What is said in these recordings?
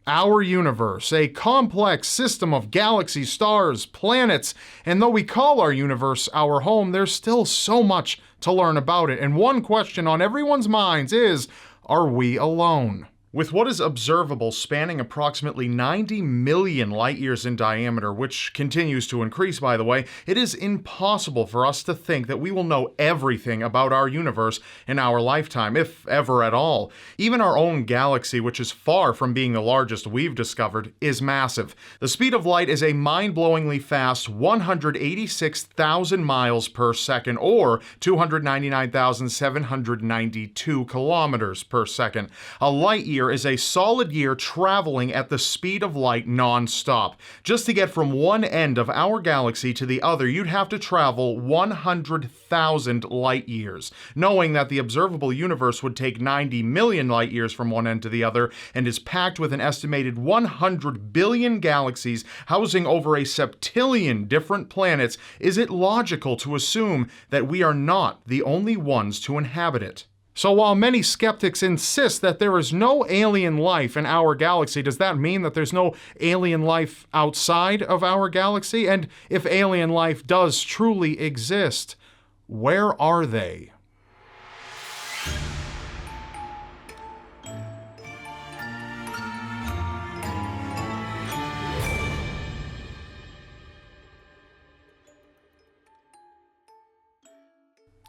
Our universe, a complex system of galaxies, stars, planets, and though we call our universe our home, there's still so much to learn about it. And one question on everyone's minds is, are we alone? With what is observable spanning approximately 90 million light years in diameter, which continues to increase by the way, it is impossible for us to think that we will know everything about our universe in our lifetime, if ever at all. Even our own galaxy, which is far from being the largest we've discovered, is massive. The speed of light is a mind-blowingly fast 186,000 miles per second, or 299,792 kilometers per second. A light year is a solid year traveling at the speed of light non-stop. Just to get from one end of our galaxy to the other, you'd have to travel 100,000 light years. Knowing that the observable universe would take 90 million light years from one end to the other and is packed with an estimated 100 billion galaxies housing over a septillion different planets, is it logical to assume that we are not the only ones to inhabit it? So while many skeptics insist that there is no alien life in our galaxy, does that mean that there's no alien life outside of our galaxy? And if alien life does truly exist, where are they?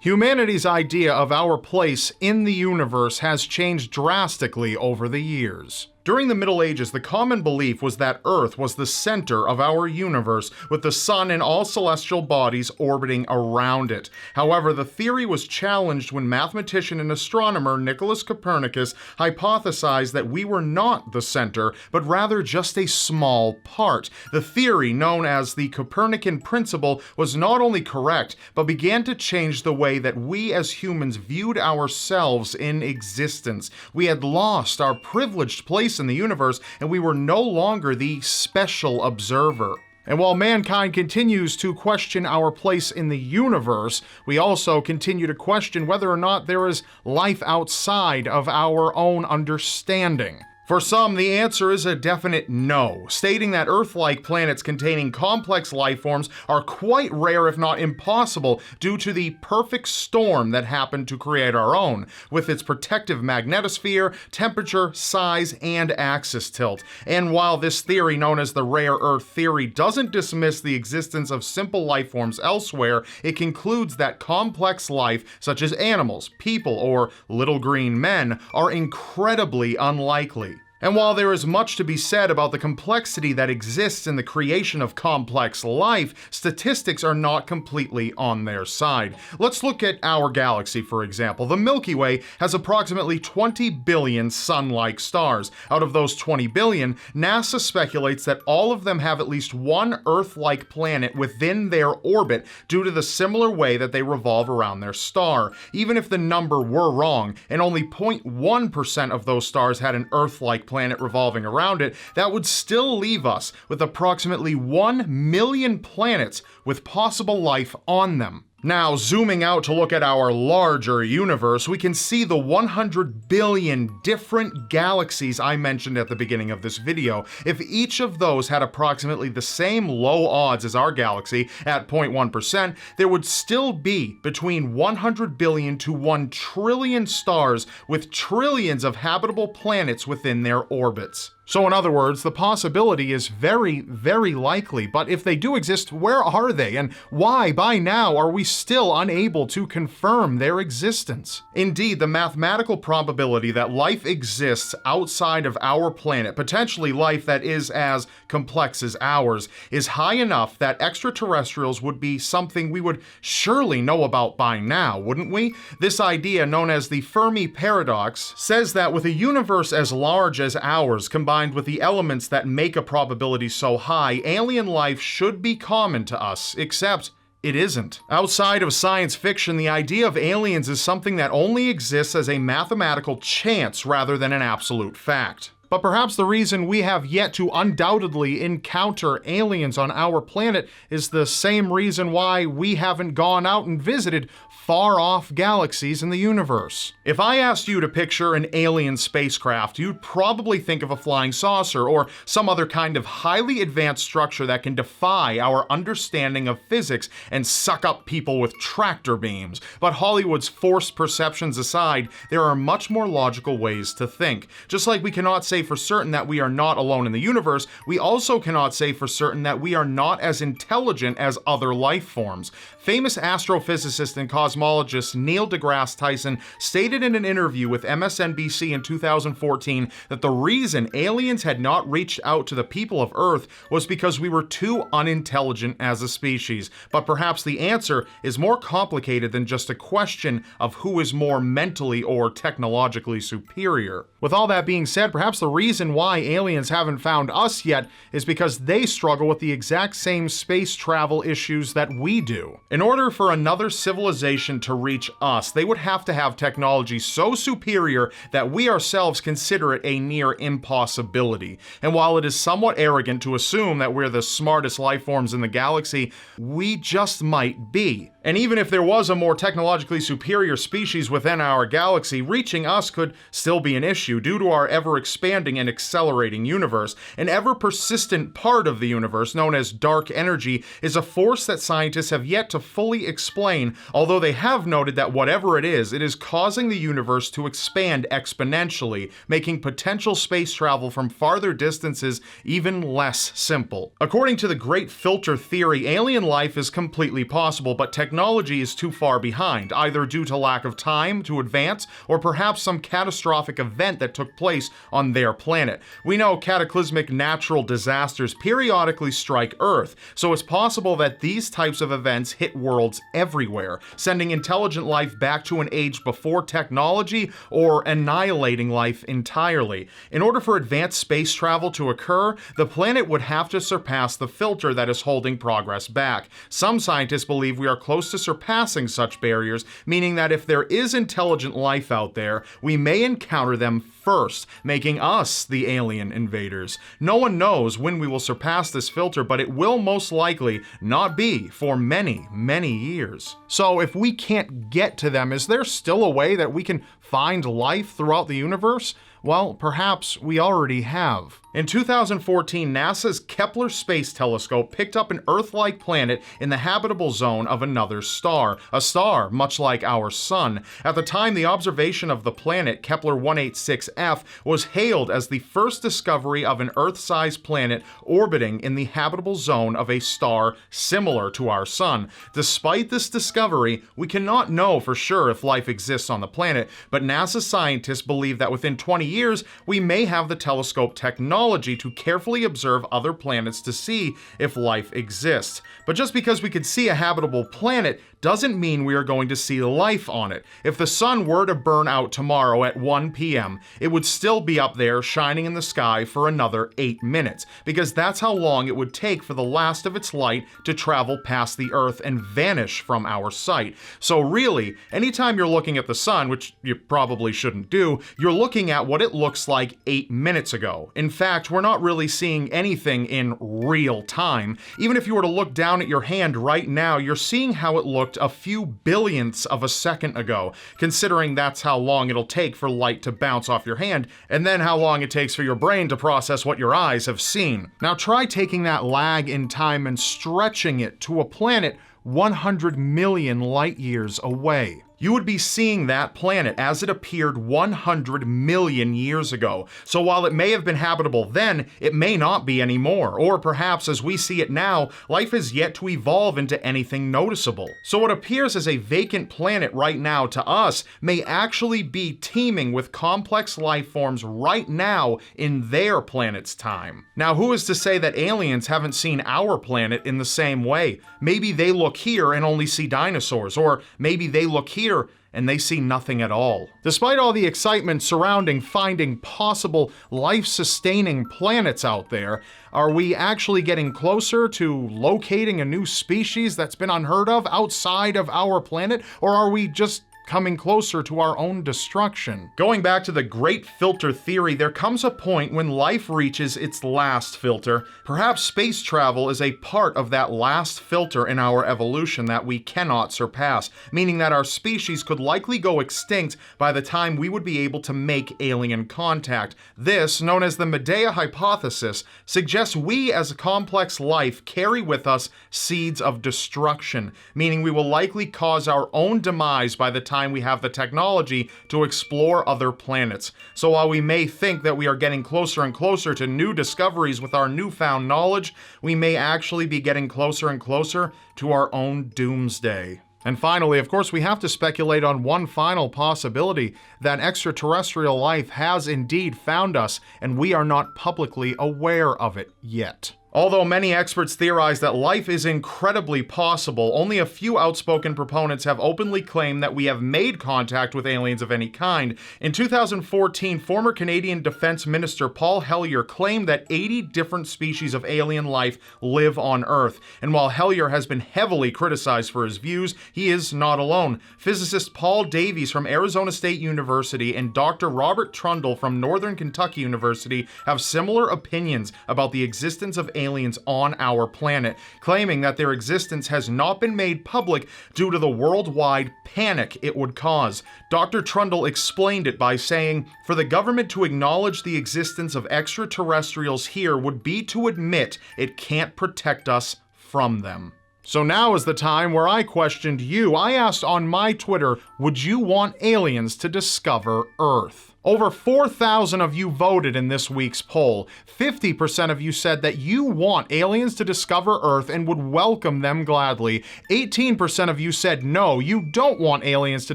Humanity's idea of our place in the universe has changed drastically over the years. During the Middle Ages, the common belief was that Earth was the center of our universe, with the sun and all celestial bodies orbiting around it. However, the theory was challenged when mathematician and astronomer Nicholas Copernicus hypothesized that we were not the center, but rather just a small part. The theory, known as the Copernican principle, was not only correct, but began to change the way that we as humans viewed ourselves in existence. We had lost our privileged place in the universe, and we were no longer the special observer. And while mankind continues to question our place in the universe, we also continue to question whether or not there is life outside of our own understanding. For some, the answer is a definite no, stating that Earth-like planets containing complex life forms are quite rare if not impossible due to the perfect storm that happened to create our own, with its protective magnetosphere, temperature, size, and axis tilt. And while this theory, known as the rare Earth theory, doesn't dismiss the existence of simple life forms elsewhere, it concludes that complex life, such as animals, people, or little green men, are incredibly unlikely. And while there is much to be said about the complexity that exists in the creation of complex life, statistics are not completely on their side. Let's look at our galaxy, for example. The Milky Way has approximately 20 billion sun-like stars. Out of those 20 billion, NASA speculates that all of them have at least one Earth-like planet within their orbit due to the similar way that they revolve around their star. Even if the number were wrong, and only 0.1% of those stars had an Earth-like planet revolving around it, that would still leave us with approximately 1 million planets with possible life on them. Now, zooming out to look at our larger universe, we can see the 100 billion different galaxies I mentioned at the beginning of this video. If each of those had approximately the same low odds as our galaxy at 0.1%, there would still be between 100 billion to 1 trillion stars with trillions of habitable planets within their orbits. So in other words, the possibility is very, very likely, but if they do exist, where are they, and why by now are we still unable to confirm their existence? Indeed, the mathematical probability that life exists outside of our planet, potentially life that is as complex as ours, is high enough that extraterrestrials would be something we would surely know about by now, wouldn't we? This idea, known as the Fermi paradox, says that with a universe as large as ours, combined with the elements that make a probability so high, alien life should be common to us, except it isn't. Outside of science fiction, the idea of aliens is something that only exists as a mathematical chance rather than an absolute fact. But perhaps the reason we have yet to undoubtedly encounter aliens on our planet is the same reason why we haven't gone out and visited far-off galaxies in the universe. If I asked you to picture an alien spacecraft, you'd probably think of a flying saucer or some other kind of highly advanced structure that can defy our understanding of physics and suck up people with tractor beams. But Hollywood's forced perceptions aside, there are much more logical ways to think. Just like we cannot say for certain that we are not alone in the universe, we also cannot say for certain that we are not as intelligent as other life forms. Famous astrophysicist and cosmologist Neil deGrasse Tyson stated in an interview with MSNBC in 2014 that the reason aliens had not reached out to the people of Earth was because we were too unintelligent as a species. But perhaps the answer is more complicated than just a question of who is more mentally or technologically superior. With all that being said, perhaps the reason why aliens haven't found us yet is because they struggle with the exact same space travel issues that we do. In order for another civilization to reach us, they would have to have technology so superior that we ourselves consider it a near impossibility. And while it is somewhat arrogant to assume that we're the smartest life forms in the galaxy, we just might be. And even if there was a more technologically superior species within our galaxy, reaching us could still be an issue due to our ever-expanding and accelerating universe. An ever-persistent part of the universe, known as dark energy, is a force that scientists have yet to fully explain, although they have noted that whatever it is causing the universe to expand exponentially, making potential space travel from farther distances even less simple. According to the Great Filter Theory, alien life is completely possible, but technology is too far behind, either due to lack of time to advance or perhaps some catastrophic event that took place on their planet. We know cataclysmic natural disasters periodically strike Earth, so it's possible that these types of events hit worlds everywhere, sending intelligent life back to an age before technology or annihilating life entirely. In order for advanced space travel to occur, the planet would have to surpass the filter that is holding progress back. Some scientists believe we are close to surpassing such barriers, meaning that if there is intelligent life out there, we may encounter them first, making us the alien invaders. No one knows when we will surpass this filter, but it will most likely not be for many, many years. So if we can't get to them, is there still a way that we can find life throughout the universe? Well, perhaps we already have. In 2014, NASA's Kepler Space Telescope picked up an Earth-like planet in the habitable zone of another star, a star much like our Sun. At the time, the observation of the planet, Kepler 186f, was hailed as the first discovery of an Earth-sized planet orbiting in the habitable zone of a star similar to our Sun. Despite this discovery, we cannot know for sure if life exists on the planet, but NASA scientists believe that within 20 years, we may have the telescope technology to carefully observe other planets to see if life exists. But just because we could see a habitable planet doesn't mean we are going to see life on it. If the sun were to burn out tomorrow at 1 p.m., it would still be up there shining in the sky for another 8 minutes, because that's how long it would take for the last of its light to travel past the Earth and vanish from our sight. So really, anytime you're looking at the sun, which you probably shouldn't do, you're looking at what it looks like 8 minutes ago. In fact, we're not really seeing anything in real time. Even if you were to look down at your hand right now, you're seeing how it looked a few billionths of a second ago, considering that's how long it'll take for light to bounce off your hand, and then how long it takes for your brain to process what your eyes have seen. Now try taking that lag in time and stretching it to a planet 100 million light years away. You would be seeing that planet as it appeared 100 million years ago. So while it may have been habitable then, it may not be anymore. Or perhaps as we see it now, life has yet to evolve into anything noticeable. So what appears as a vacant planet right now to us may actually be teeming with complex life forms right now in their planet's time. Now, who is to say that aliens haven't seen our planet in the same way? Maybe they look here and only see dinosaurs, or maybe they look here and they see nothing at all. Despite all the excitement surrounding finding possible life-sustaining planets out there, are we actually getting closer to locating a new species that's been unheard of outside of our planet, or are we just coming closer to our own destruction. Going back to the Great Filter theory, there comes a point when life reaches its last filter. Perhaps space travel is a part of that last filter in our evolution that we cannot surpass, meaning that our species could likely go extinct by the time we would be able to make alien contact. This, known as the Medea hypothesis, suggests we as a complex life carry with us seeds of destruction, meaning we will likely cause our own demise by the time we have the technology to explore other planets. So while we may think that we are getting closer and closer to new discoveries with our newfound knowledge, we may actually be getting closer and closer to our own doomsday. And finally, of course, we have to speculate on one final possibility, that extraterrestrial life has indeed found us, and we are not publicly aware of it yet. Although many experts theorize that life is incredibly possible, only a few outspoken proponents have openly claimed that we have made contact with aliens of any kind. In 2014, former Canadian Defense Minister Paul Hellyer claimed that 80 different species of alien life live on Earth. And while Hellyer has been heavily criticized for his views, he is not alone. Physicist Paul Davies from Arizona State University and Dr. Robert Trundle from Northern Kentucky University have similar opinions about the existence of aliens on our planet, claiming that their existence has not been made public due to the worldwide panic it would cause. Dr. Trundle explained it by saying, "For the government to acknowledge the existence of extraterrestrials here would be to admit it can't protect us from them." So now is the time where I questioned you. I asked on my Twitter, would you want aliens to discover Earth? Over 4,000 of you voted in this week's poll. 50% of you said that you want aliens to discover Earth and would welcome them gladly. 18% of you said no, you don't want aliens to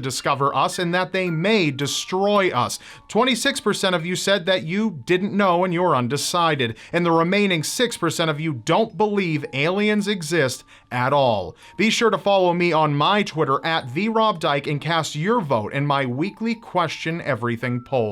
discover us and that they may destroy us. 26% of you said that you didn't know and you're undecided. And the remaining 6% of you don't believe aliens exist at all. Be sure to follow me on my Twitter at TheRobDyke and cast your vote in my weekly Question Everything poll.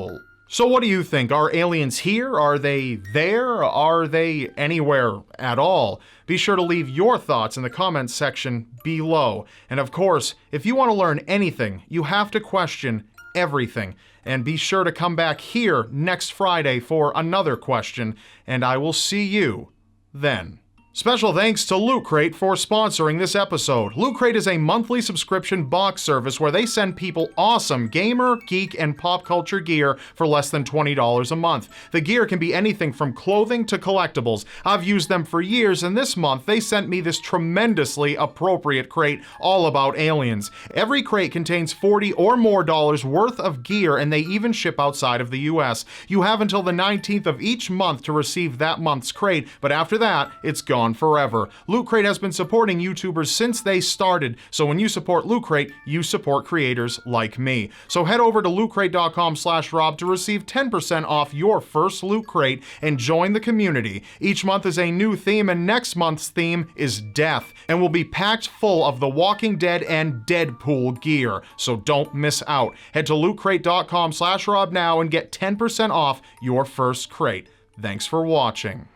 So what do you think? Are aliens here? Are they there? Are they anywhere at all? Be sure to leave your thoughts in the comments section below. And of course, if you want to learn anything, you have to question everything. And be sure to come back here next Friday for another question, and I will see you then. Special thanks to Loot Crate for sponsoring this episode. Loot Crate is a monthly subscription box service where they send people awesome gamer, geek, and pop culture gear for less than $20 a month. The gear can be anything from clothing to collectibles. I've used them for years, and this month they sent me this tremendously appropriate crate all about aliens. Every crate contains $40 or more worth of gear, and they even ship outside of the US. You have until the 19th of each month to receive that month's crate, but after that, it's gone forever. Loot Crate has been supporting YouTubers since they started, so when you support Loot Crate, you support creators like me. So head over to lootcrate.com/Rob to receive 10% off your first Loot Crate and join the community. Each month is a new theme, and next month's theme is death, and will be packed full of The Walking Dead and Deadpool gear, so don't miss out. Head to lootcrate.com/Rob now and get 10% off your first crate. Thanks for watching.